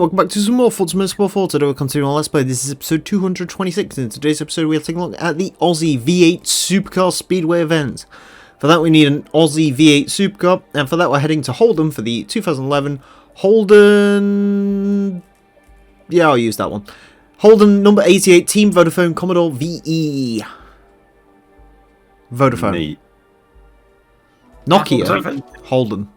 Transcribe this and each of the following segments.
and welcome back to some more Forza Motorsport. Today we're continuing our Let's Play. This is episode 226, and in today's episode we are taking a look at the Aussie V8 Supercar Speedway event. For that we need an Aussie V8 Supercar, and for that we're heading to Holden for the 2011 Holden... Yeah, I'll use that one. Holden number 88 Team Vodafone Commodore VE. Vodafone. Neat. Nokia. Holden.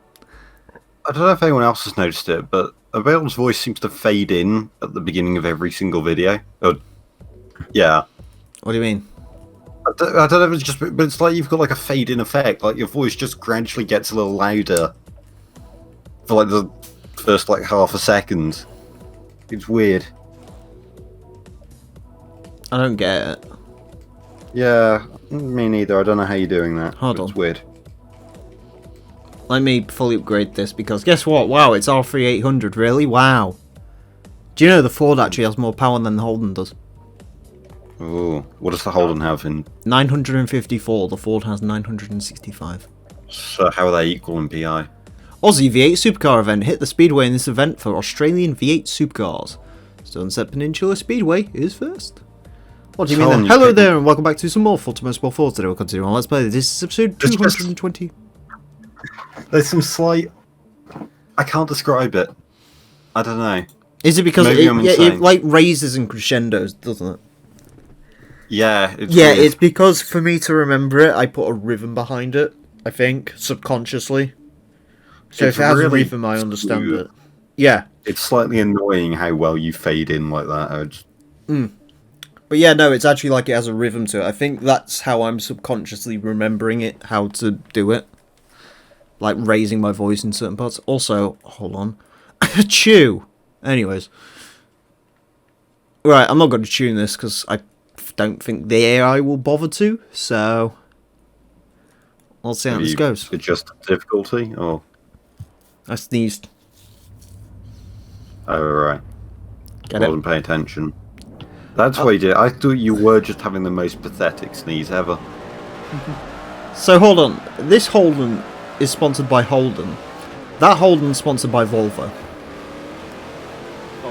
I don't know if anyone else has noticed it, but Abel's voice seems to fade in at the beginning of every single video. Oh, yeah. What do you mean? I don't know if it's just, but it's like you've got like a fade-in effect. Like your voice just gradually gets a little louder for like the first like half a second. It's weird. I don't get it. Yeah, me neither. I don't know how you're doing that. Hold on. It's weird. Let me fully upgrade this, because guess what? Wow, it's R3800, really? Wow. Do you know the Ford actually has more power than the Holden does? Oh, what does the Holden have in? 954, the Ford has 965. So how are they equal in PI? Aussie V8 Supercar event. Hit the Speedway in this event for Australian V8 Supercars. Sunset Peninsula Speedway is first. What do you mean then? Hello there, and welcome back to some more Forza Motorsport 4. Today we'll continue on Let's Play. This is episode 220. There's some slight... I can't describe it. I don't know. Is it because it like raises and crescendos, doesn't it? Yeah. It's because for me to remember it, I put a rhythm behind it, I think, subconsciously. So if it has a rhythm, I understand it. Yeah. It's slightly annoying how well you fade in like that. But yeah, no, it's actually like it has a rhythm to it. I think that's how I'm subconsciously remembering it, how to do it. Like raising my voice in certain parts. Also, hold on. Chew! Anyways. Right, I'm not going to tune this because I don't think the AI will bother to, so... We'll see how this goes. Adjust the difficulty, or...? I sneezed. Oh, right. Get it? Wasn't paying attention. That's what you did. I thought you were just having the most pathetic sneeze ever. So, hold on. This Holden is sponsored by Holden. That Holden's sponsored by Volvo.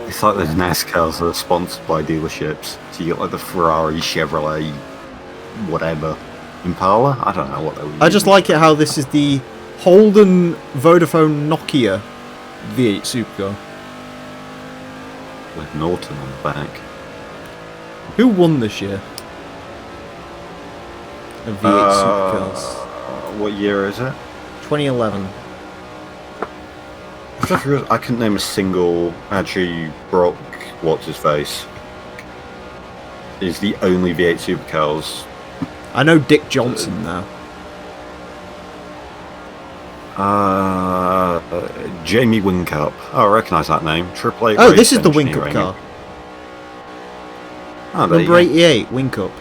It's like those NASCARs that are sponsored by dealerships. So you get like the Ferrari, Chevrolet, whatever. Impala? I don't know what they were using. I just like it how this is the Holden Vodafone Nokia V8 Supercar. With Norton on the back. Who won this year? A V8 Supercars. What year is it? 2011. I couldn't name a single. Actually, Brock, what's his face, is the only V8 Supercars. I know Dick Johnson now. Jamie Whincup. Oh, I recognise that name. Triple A. Oh, this is the Whincup car. Oh, Number 88, Whincup.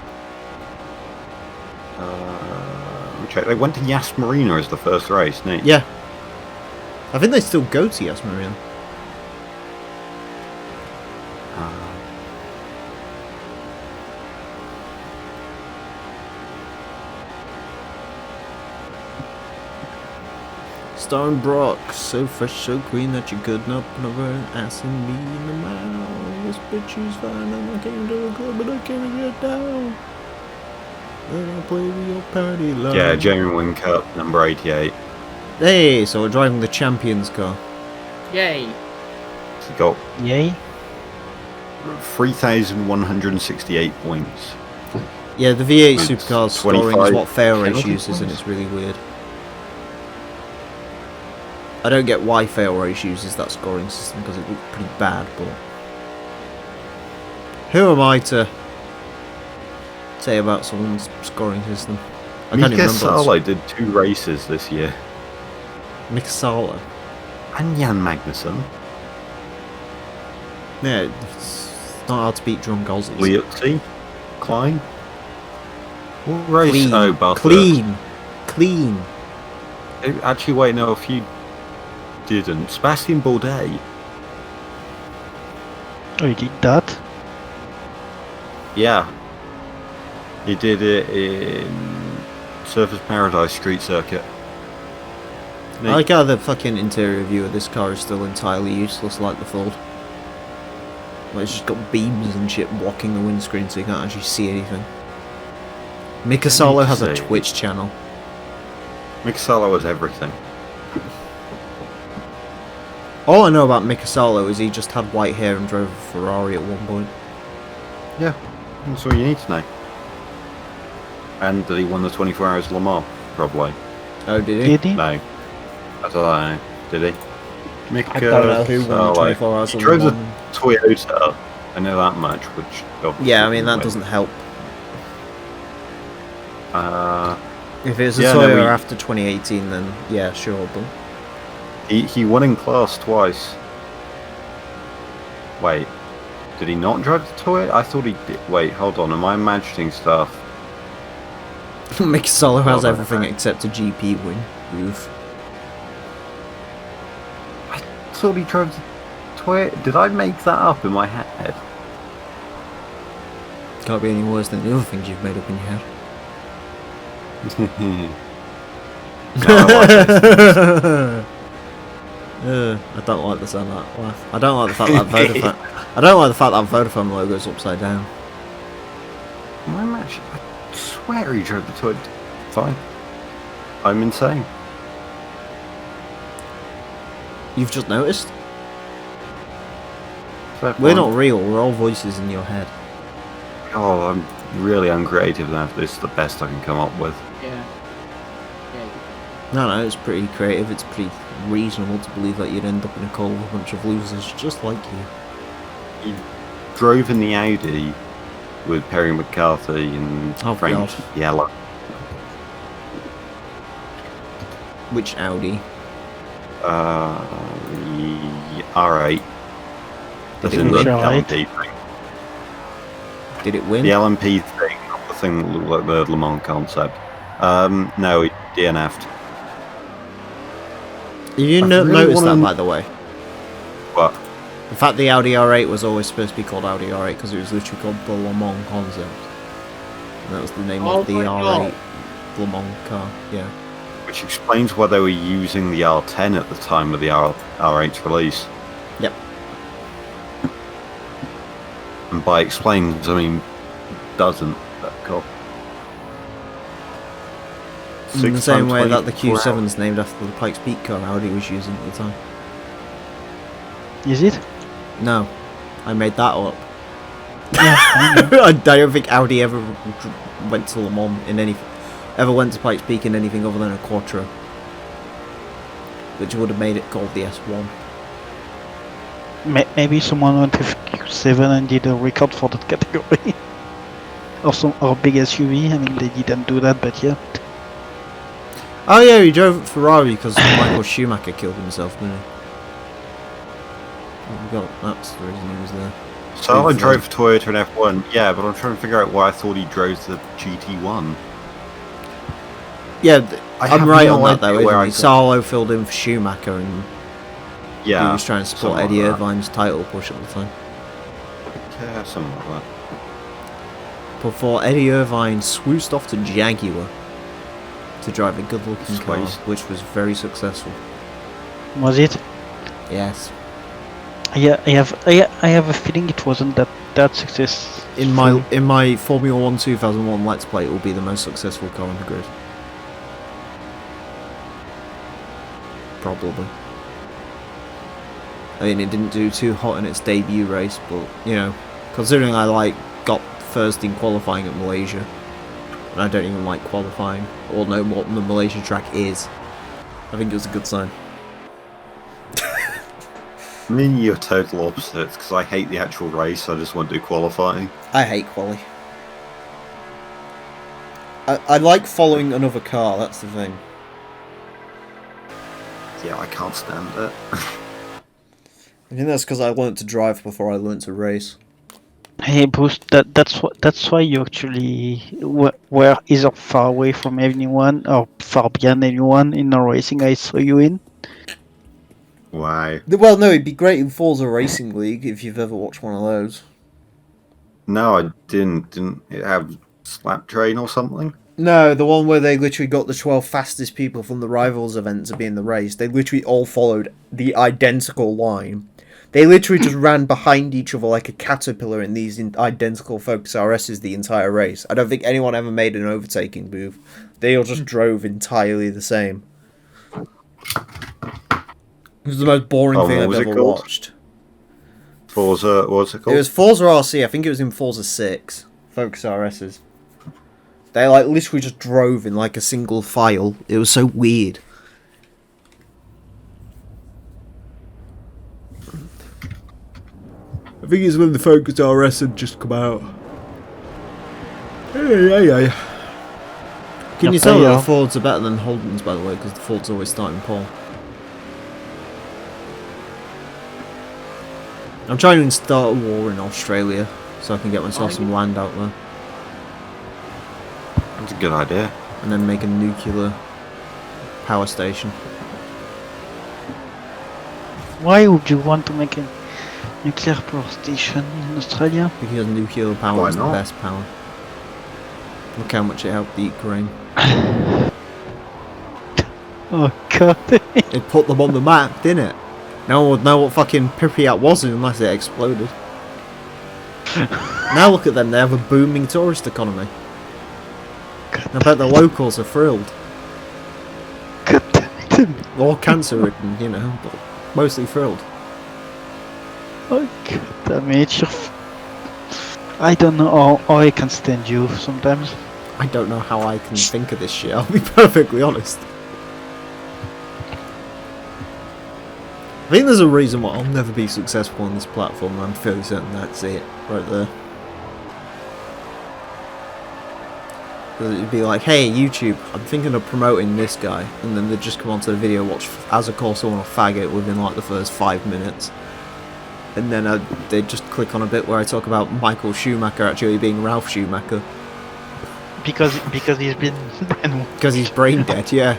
Check. They went to Yas Marina as the first race, didn't they? Yeah. I think they still go to Yas Marina. Starring Brock, so fresh, so clean that you could not put over an ass in me in the mouth. This bitch is fine, and I came to the club, but I can't get down. And I play with your party love. Yeah, Jamie Whincup, number 88. Hey, so we're driving the Champions car. Yay! He got 3,168 points. Yeah, the V8 It's Supercars scoring is what Failrace uses, and points. it's really weird. I don't get why Failrace uses that scoring system, because it looks pretty bad, but... Who am I to say about someone's scoring system? I can't even Mika remember. Salo did 2 races this year. Mika Salo. And Jan Magnussen. Yeah, it's not hard to beat drunk Aussies. Liuzzi. Klein. What race? Clean. Oh, Bathurst. Clean. Actually, wait, no, if you didn't. Sebastian Bourdais. Oh, you did that? Yeah. He did it in Surfers Paradise Street Circuit. I like how the fucking interior view of this car is still entirely useless like the Ford. Like, it's just got beams and shit blocking the windscreen so you can't actually see anything. Mikasalo has a Twitch channel. Mikasalo has everything. All I know about Mikasalo is he just had white hair and drove a Ferrari at one point. Yeah, that's all you need to know. And that he won the 24 Hours Le Mans, probably. Oh, did he? Did he? No. I don't know. Did he? I don't know who won the 24 Hours He Le drove Mans. the Toyota. I know that much, which... Yeah, I mean, that doesn't help. If it's a Toyota after 2018, then yeah, sure, but... He won in class twice. Wait, did he not drive the Toyota? I thought he did. Wait, hold on, am I imagining stuff? Mikasalo has everything except a GP win. Oof. I thought he drove the Toyota. Did I make that up in my head? Can't be any worse than the other things you've made up in your head. I don't like the sound of that laugh. I don't like the fact that Vodafone. I don't like the fact that Vodafone logo's upside down. I swear he drove the Toyota. Fine. I'm insane. You've just noticed? Fair We're point. not real. We're all voices in your head. Oh, I'm really uncreative now. This is the best I can come up with. Yeah. No, it's pretty creative. It's pretty reasonable to believe that you'd end up in a call with a bunch of losers just like you. He drove in the Audi with Perry McCarthy and Frank God. Yellow. Which Audi? The R8. That's Did it in the win? LMP thing. Did it win? The LMP thing, not the thing that looked like the Le Mans concept. No, he DNF'd. You noticed that, by the way? What? In fact, the Audi R8 was always supposed to be called Audi R8 because it was literally called the Le Mans concept. And that was the name of the R8 Le Mans car, yeah. Which explains why they were using the R10 at the time of the R8's release. Yep. And by explains, I mean, doesn't. That car. In the same way that the Q7's named after the Pikes Peak car Audi was using at the time. Is it? No, I made that up. Yeah. I don't think Audi ever went to Le Mans in ever went to Pikes Peak in anything other than a Quattro, which would have made it called the S1. Maybe someone went to Q7 and did a record for that category. or big SUV. I mean, they didn't do that, but yeah. Oh yeah, he drove Ferrari because Michael Schumacher killed himself, didn't he? That's the reason he was there. So I drove Toyota and F1, yeah, but I'm trying to figure out why I thought he drove the GT1. Yeah, I'm right on that though, isn't he? got- Salo filled in for Schumacher and he Yeah. was trying to support something Eddie like that. Irvine's title push at the time. Yeah, something like that. Before Eddie Irvine swoosed off to Jaguar to drive a good-looking car, Sweet. which was very successful. Was it? Yes. Yeah, I have a feeling it wasn't that successful. In my Formula 1 2001 Let's Play, it will be the most successful car on the grid. Probably. I mean, it didn't do too hot in its debut race, but, you know, considering I, got first in qualifying at Malaysia, and I don't even like qualifying, or know what the Malaysia track is, I think it was a good sign. I mean, you're total opposites, because I hate the actual race, I just want to do qualifying. I hate quali. I like following another car, that's the thing. Yeah, I can't stand it. I think that's because I learnt to drive before I learnt to race. Hey, Bruce, that's why you actually were either far away from anyone or far behind anyone in the racing I saw you in. Why? Well, no, it'd be great in Forza Racing League if you've ever watched one of those. No, I didn't. Didn't it have Slap Train or something? No, the one where they literally got the 12 fastest people from the Rivals event to be in the race. They literally all followed the identical line. They literally just ran behind each other like a caterpillar in these identical Focus RSs the entire race. I don't think anyone ever made an overtaking move. They all just drove entirely the same. It was the most boring thing I've ever watched. Forza, what's it called? It was Forza RC. I think it was in Forza 6. Focus RSs. They like literally just drove in like a single file. It was so weird. I think it's when the Focus RS had just come out. Hey. Can you tell that the Fords are better than Holden's, by the way, because the Fords always start in pole. I'm trying to start a war in Australia so I can get myself some land out there. That's a good idea. And then make a nuclear power station. Why would you want to make a nuclear power station in Australia? Because nuclear power is the best power. Look how much it helped the Ukraine. Oh god. It put them on the map, didn't it? No one would know what fucking Pripyat was unless it exploded. Now look at them, they have a booming tourist economy. I bet the locals are thrilled. God damn it. Or cancer ridden, you know, but mostly thrilled. Oh god damn it. I don't know how I can stand you sometimes. I don't know how I can think of this shit, I'll be perfectly honest. I think there's a reason why I'll never be successful on this platform, and I'm fairly certain that's it, right there. Because it'd be like, hey YouTube, I'm thinking of promoting this guy, and then they'd just come onto the video, watch As a Course on a Faggot within like the first 5 minutes. And then they'd just click on a bit where I talk about Michael Schumacher actually being Ralph Schumacher. Because he's been Because he's brain dead, yeah.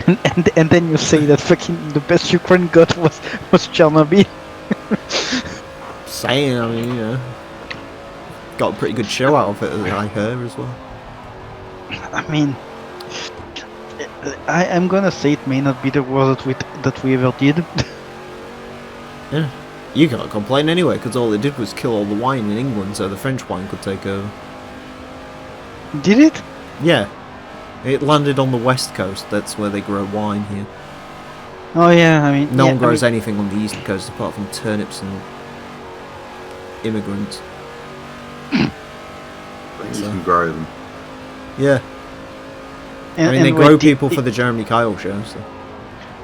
And then you say that fucking the best Ukraine got was Chernobyl. Saying, I mean, you know, got a pretty good show out of it, I heard as well. I mean, I'm gonna say it may not be the worst that we ever did. Yeah, you can't complain anyway, because all it did was kill all the wine in England, so the French wine could take over. Did it? Yeah. It landed on the west coast, that's where they grow wine here. Oh yeah, I mean... No one grows anything on the east coast apart from turnips and immigrants. But you can grow them. Yeah. I mean, they grow people for the Jeremy Kyle show, so...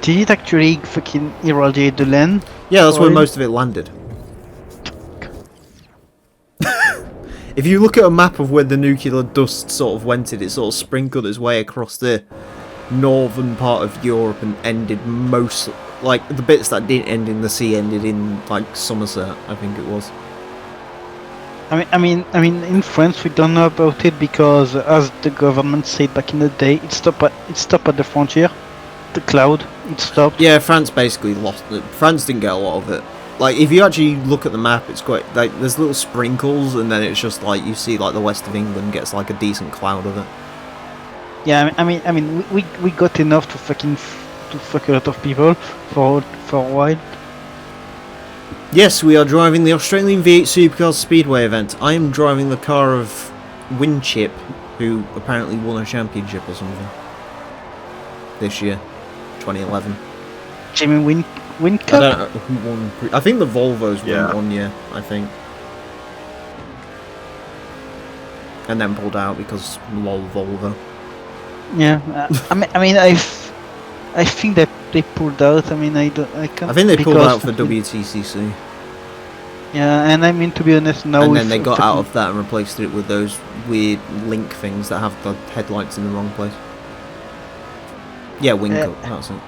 Did it actually fucking irradiate the land? Yeah, that's where most of it landed. If you look at a map of where the nuclear dust sort of went it sort of sprinkled its way across the northern part of Europe and ended most... Like, the bits that didn't end in the sea ended in, like, Somerset, I think it was. I mean, in France we don't know about it because, as the government said back in the day, it stopped at the frontier. The cloud, it stopped. Yeah, France basically lost it. France didn't get a lot of it. Like, if you actually look at the map, it's quite, like, there's little sprinkles, and then it's just like, you see, like, the west of England gets, like, a decent cloud of it. Yeah, I mean, we got enough to fuck a lot of people for a while. Yes, we are driving the Australian V8 Supercars Speedway event. I am driving the car of Winchip, who apparently won a championship or something. This year, 2011. Jimmy Win Cup? I don't know who won. I think the Volvos won one year, I think. And then pulled out because lol Volvo. Yeah, I mean, I think that they pulled out. I mean, I can't. I think they pulled out for WTCC. Yeah, and I mean, to be honest, now. And then they got out of that and replaced it with those weird link things that have the headlights in the wrong place. Yeah, Wing Cup, that's it.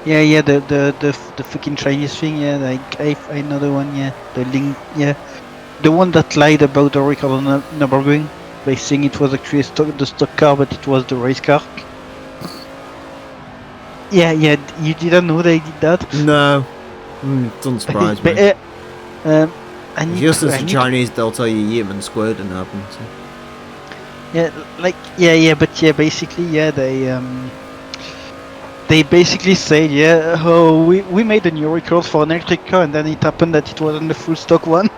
Yeah, the fucking Chinese thing. Yeah, like I know the one. Yeah, the link. Yeah, the one that lied about the record on Nürburgring by saying it was actually the stock car, but it was the race car. Yeah, you didn't know they did that? No, doesn't surprise me. Just as the Chinese, they'll tell you Yemen Square didn't happen. So. Yeah, like but basically, yeah, they They basically said, yeah, oh, we made a new record for an electric car, and then it happened that it wasn't the full stock one.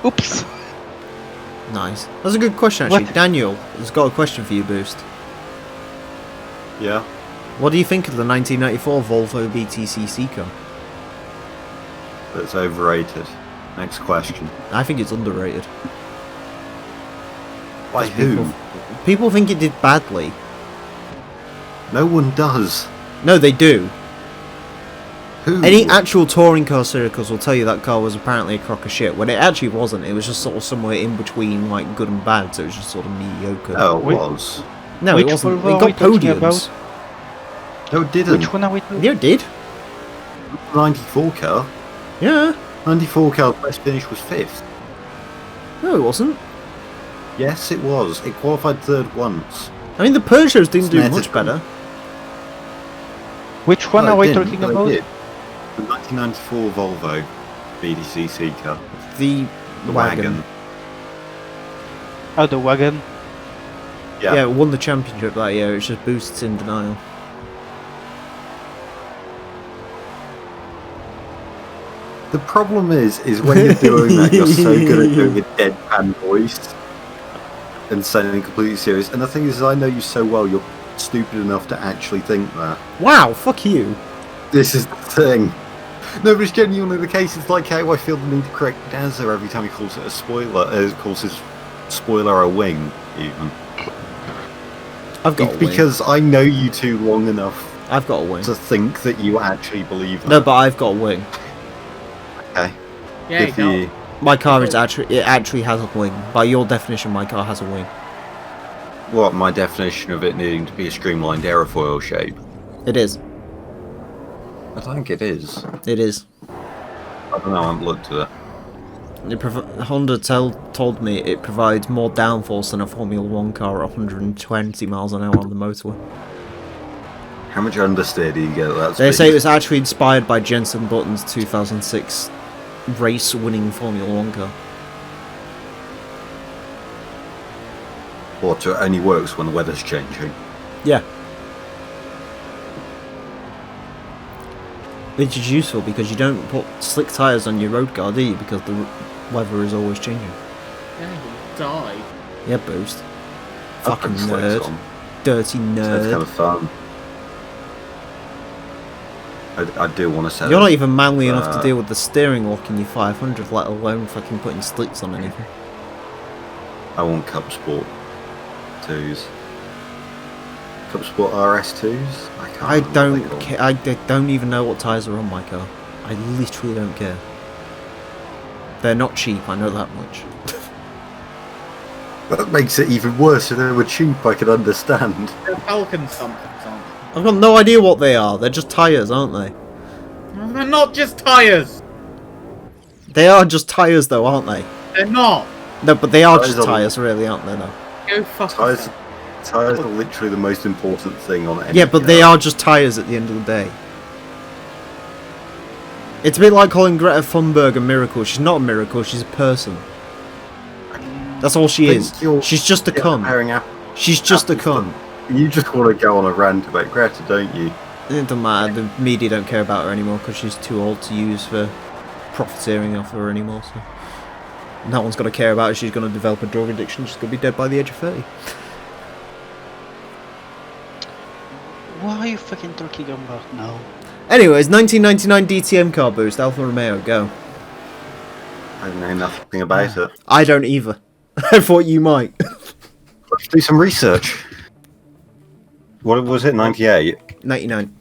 Oops. Nice. That's a good question, actually. What? Daniel has got a question for you, Boost. Yeah. What do you think of the 1994 Volvo BTCC car? That's overrated. Next question. I think it's underrated. By who? People think it did badly. No one does. No, they do. Who? Any actual touring car circles will tell you that car was apparently a crock of shit, when it actually wasn't. It was just sort of somewhere in between, like, good and bad, so it was just sort of mediocre. Oh, it was. No, Which it wasn't. Volvo It are got we talking podiums. about? No, it didn't. Which one are we doing? Yeah, it did. 94 car. Yeah. 94 car best finish was 5th. No, it wasn't. Yes, it was. It qualified 3rd once. I mean, the Peugeots didn't do It's much never- better. Which one No, are it we didn't, talking but it about? did. The 1994 Volvo BDCC car. The The wagon. wagon. Oh, the wagon. Yeah. Yeah, it won the championship that year. It's just Boost's in denial. The problem is when you're doing that, you're so good at doing a deadpan voice and sounding completely serious. And the thing is, I know you so well, you're stupid enough to actually think that. Wow, fuck you. This is the thing. No, but it's genuinely the case. It's like how I feel the need to correct Dazza every time he calls it a spoiler. Calls his spoiler a wing, even. I've got It's a wing. because I know you too long enough I've got a wing. to think that you actually believe that. No, but I've got a wing. Okay. Yeah, Good for you. My car is actually has a wing. By your definition, my car has a wing. What, my definition of it needing to be a streamlined aerofoil shape? It is. I think it is. It is. I don't know, I haven't looked at it. Honda told me it provides more downforce than a Formula 1 car at 120 miles an hour on the motorway. How much understeer do you get at that They speed? say it was actually inspired by Jenson Button's 2006 race-winning Formula 1 car. What, so it only works when the weather's changing? Yeah. Which is useful because you don't put slick tyres on your road car, do you? Because the weather is always changing. Yeah, you die. Yeah, Boost. I've Fucking put slicks nerd. on. Dirty That's kind nerd. of fun. I do want to say You're not even manly enough to deal with the steering lock in your 500, let alone fucking putting slicks on anything. I want Cup Sport 2s. Cup Sport RS2s? I can't remember what don't they're called. care. I don't even know what tyres are on my car. I literally don't care. They're not cheap, I know that much. That makes it even worse. If they were cheap, I could understand. They're Falcon something. I've got no idea what they are. They're just tyres, aren't they? They're not just tyres. They are just tyres, though, aren't they? They're not. No, but they are Tyres just are- tyres, really, aren't they? No. Go fuck Tyres, yourself. tyres are literally the most important thing on any Yeah, but they car. are just tyres at the end of the day. It's a bit like calling Greta Thunberg a miracle. She's not a miracle. She's a person. That's all she Think is. you're- She's just a you're cunt. comparing She's just a apples cunt. to- You just want to go on a rant about Greta, don't you? It doesn't matter. The media don't care about her anymore because she's too old to use for profiteering off her anymore. So no one's going to care about her. She's going to develop a drug addiction. She's going to be dead by the age of 30. What are you fucking talking about now? Anyways, 1999 DTM car Boost, Alfa Romeo, go. I know nothing about it. I don't either. I thought you might. Let's do some research. What was it? 98? 99.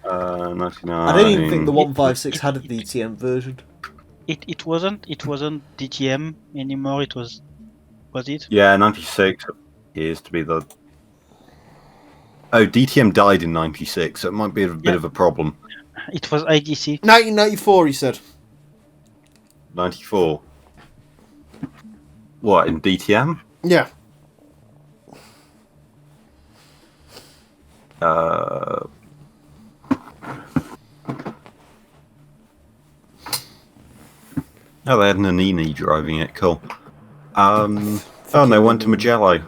99. I don't even think the 156 had a DTM version. It wasn't DTM anymore. It was it? Yeah, 96 appears to be the. Oh, DTM died in 96, so it might be a bit of a problem. It was IDC. 1994, he said. 94. What, in DTM? Yeah. Oh, they had Nannini driving it. Cool. Oh, no, went to Mugello.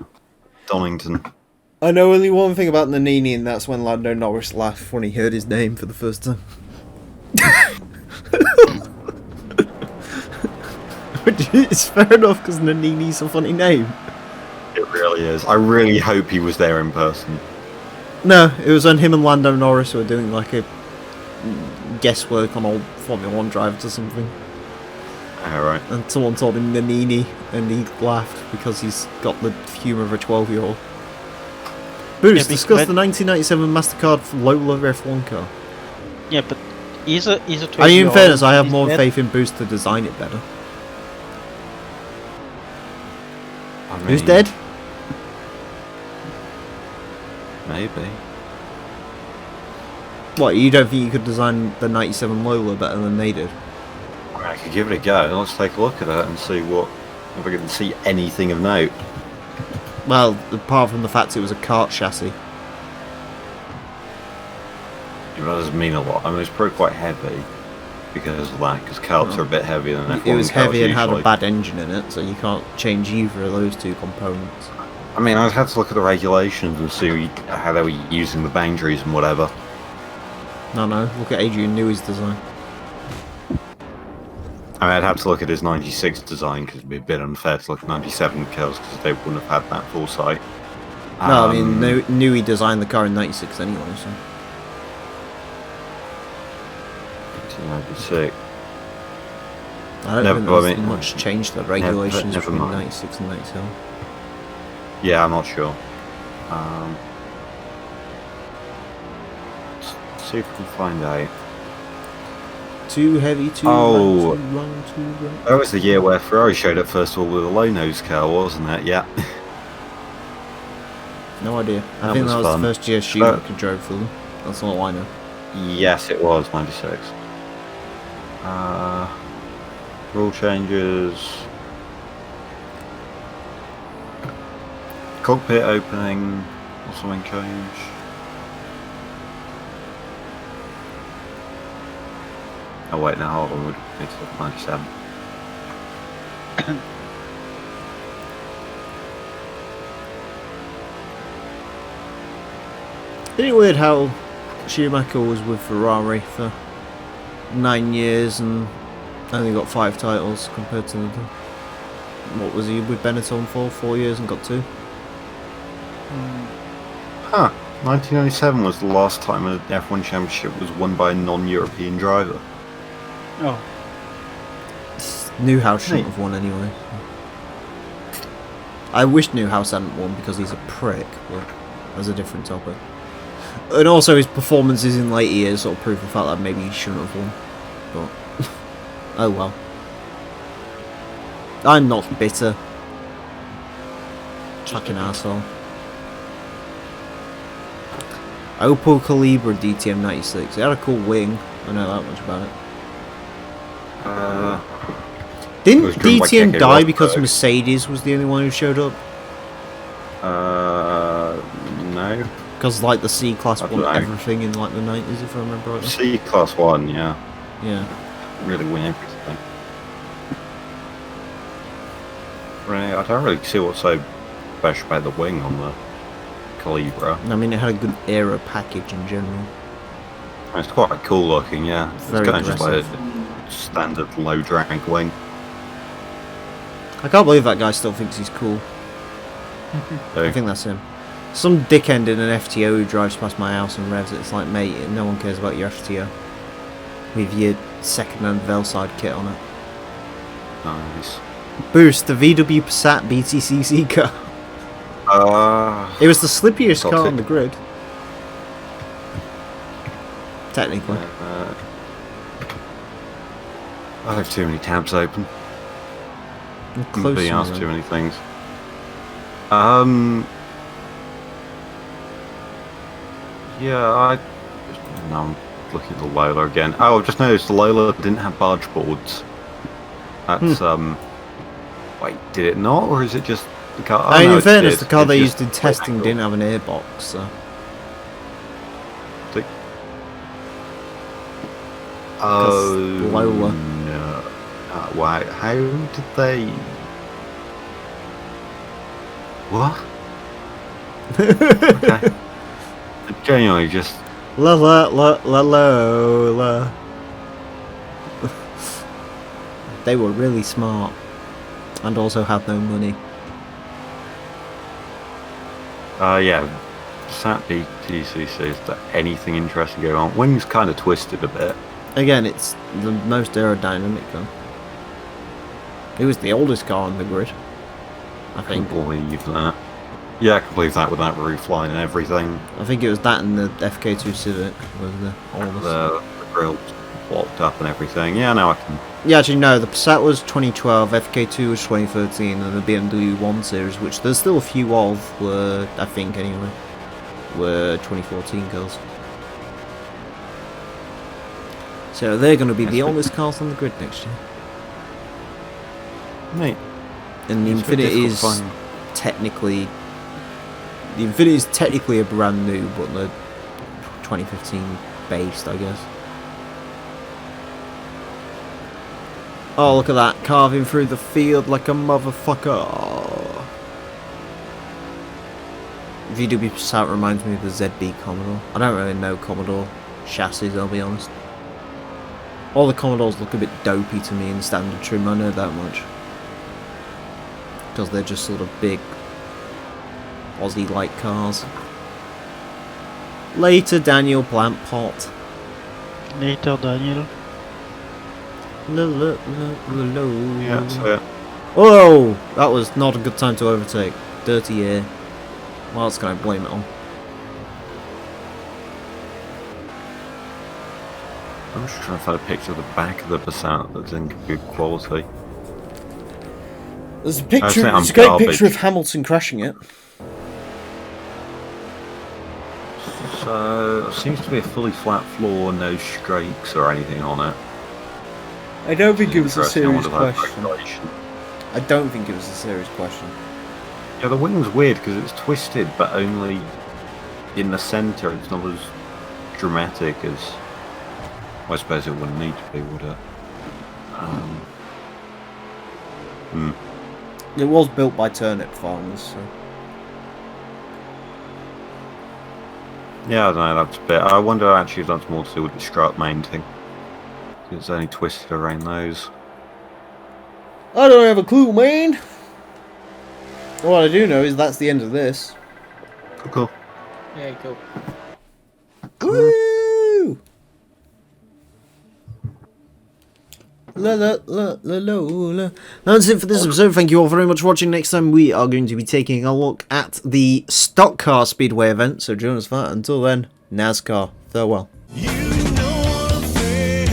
Donington. I know only one thing about Nannini, and that's when Lando Norris laughed when he heard his name for the first time. It's fair enough because Nannini's a funny name. It really is. I really hope he was there in person. No, it was when him and Lando Norris were doing like a guesswork on old Formula 1 drivers or something. Alright. And someone told him Nannini, and he laughed because he's got the humour of a 12-year-old. Boost, discuss the 1997 MasterCard Lola F1 car. Yeah, but he's a 12-year-old. I mean, in fairness, I have more faith in Boost to design it better. I mean, Who's dead? Maybe. What, you don't think you could design the 97 Lola better than they did? I mean, I could give it a go. Let's take a look at it and see what if I can see anything of note. Well, apart from the fact it was a kart chassis. That doesn't mean a lot. I mean, it's probably quite heavy because of that, because karts are a bit heavier than F1 It was heavy and had usually. a bad engine in it, so you can't change either of those two components. I mean, I'd have to look at the regulations and see how they were using the boundaries and whatever. No, look at Adrian Newey's design. I mean, I'd have to look at his 96 design because it'd be a bit unfair to look at 97 cars because they wouldn't have had that foresight. No, I mean, Newey designed the car in 96 anyway, so... 1996. I don't Never- think I there's mean, much change to the regulations never between mind. 96 and 97. Yeah, I'm not sure. Let's see if we can find out. Too heavy, too Oh. light, too long, too bright. That was the year where Ferrari showed up first of all with a low-nose car, wasn't it? Yeah. No idea. I That think was that was fun. the first year Schumacher drove for them. That's all I know. Yes, it was 96. Rule changes. Cockpit opening. Or something change. Oh wait, no, hold on. We need to look at 97. Isn't it weird how Schumacher was with Ferrari for 9 years and only got 5 titles compared to what was he with Benetton for? 4 years and got 2? Huh. 1997 was the last time an F1 championship was won by a non-European driver. Oh, Newhouse shouldn't have won anyway. I wish Newhouse hadn't won because he's a prick, but that's a different topic. And also his performances in late years sort of prove the fact that maybe he shouldn't have won. But oh well. I'm not bitter. Fucking asshole. Opel Calibra DTM 96. It had a cool wing. I know that much about it. Didn't was driven by DTM Keke die because Rosberg. Mercedes was the only one who showed up? No. Because like the C class I won don't know. everything in like the 90s, if I remember rightly. C class 1, yeah. Yeah. Really win everything. Right, I don't really see what's so special about the wing on the Calibra. I mean, it had a good aero package in general. It's quite cool looking, yeah. Very it's kind of just like aggressive. a standard low drag wing. I can't believe that guy still thinks he's cool. So, I think that's him. Some dickhead in an FTO who drives past my house and revs it. It's like, mate, no one cares about your FTO. With your second-hand Velside kit on it. nice. Boost, the VW Passat BTCC car. It was the slippiest car Toxic. on the grid. Technically. I have too many tabs open. I'm I'm close being to asked them. too many things. Yeah, now I'm looking at the Lola again. Oh, I've just noticed the Lola didn't have barge boards. That's wait, did it not, or is it just the car? Oh, I mean, no, in it fairness, did. the car It's they just used in the testing angle. didn't have an airbox, so... Oh, Lola. no. Why? How did they? What? Okay. Genuinely, just La la la la la la. They were really smart, and also had no money. yeah. Sat BTCC, is there anything interesting going on? Wings kind of twisted a bit. Again, it's the most aerodynamic car. It was the oldest car on the grid, I I think. can believe that. Yeah, I can believe that with that roof line and everything. I think it was that and the FK2 Civic was the oldest. The grille blocked up and everything. Yeah, now I can. Yeah, actually no, the Passat was 2012, FK2 was 2013, and the BMW 1 Series, which there's still a few of, were, I think anyway, were 2014 cars. So they're going to be the oldest cars on the grid next year. Mate, And the it's very Infiniti difficult is finding- technically... The Infiniti is technically a brand new, but they're 2015 based, I guess. Oh, look at that, carving through the field like a motherfucker. VW Passat reminds me of the ZB Commodore. I don't really know Commodore chassis, I'll be honest. All the Commodores look a bit dopey to me in standard trim, I know that much. Because they're just sort of big Aussie-like cars. Later, Daniel Plant Pot. Later, Daniel. Yeah, that's it. Whoa! That was not a good time to overtake. Dirty air. What else can I blame it on? I'm just trying to find a picture of the back of the Passat that's in good quality. There's a I picture. think I'm It's a great garbage. picture of Hamilton crashing it. So, it seems to be a fully flat floor, no streaks or anything on it. I don't think it was a Interesting, I serious wonder if that's question. regulation. I don't think it was a serious question. Yeah, the wing's weird because it's twisted, but only in the centre. It's not as dramatic as. Well, I suppose it wouldn't need to be, would it? It was built by turnip farmers, so. Yeah, I don't know. That's a bit. I wonder actually if that's more to do with the strut mounting. It's only twisted around those. I don't have a clue, man. All I do know is that's the end of this. Cool. Yeah, cool. Woo! La la la la la la. That's it for this episode. Thank you all very much for watching. Next time we are going to be taking a look at the Stock Car Speedway event. So join us for that. Until then, NASCAR. Farewell. You know the fear,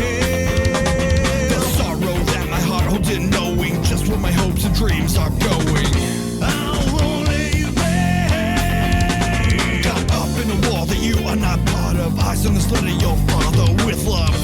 the sorrow that my heart holds in knowing just where my hopes and dreams are going. I'll only pay. Got up in a wall that you are not part of. Eyes on this letter, your father with love.